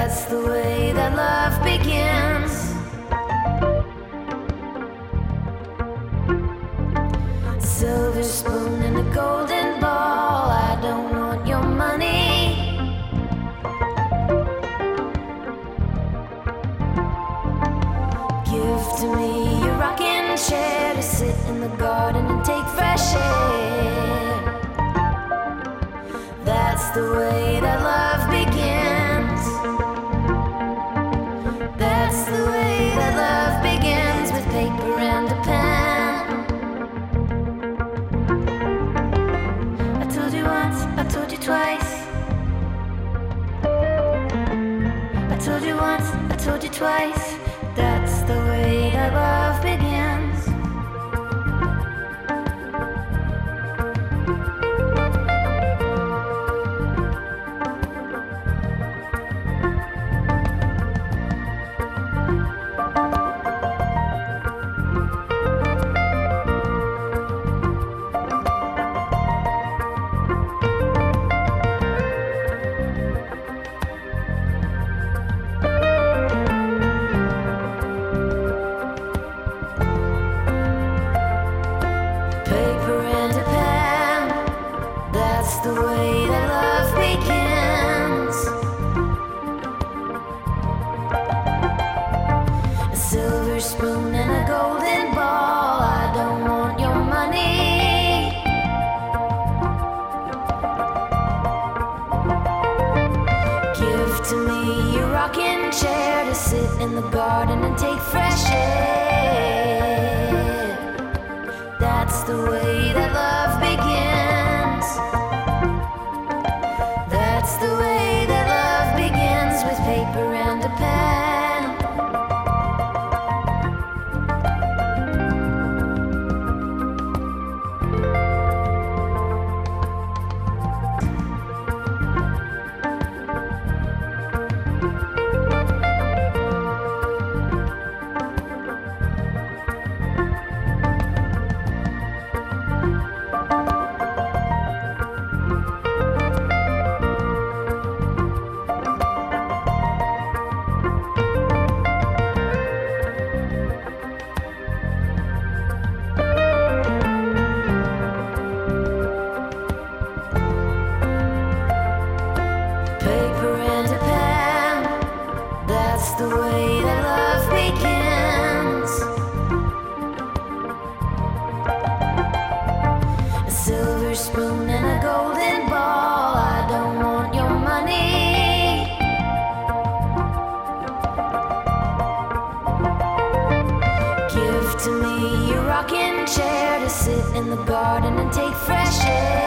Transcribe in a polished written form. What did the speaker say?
That's the way that love begins. Silver spoon and a golden ball. I don't want your money. Give to me your rocking chair to sit in the garden and take fresh air. That's the way that love begins. That's the way that love begins, with paper and a pen. I told you once, I told you twice. I told you once, I told you twice. That's the way that love begins. To me, your rocking chair to sit in the garden and take fresh air.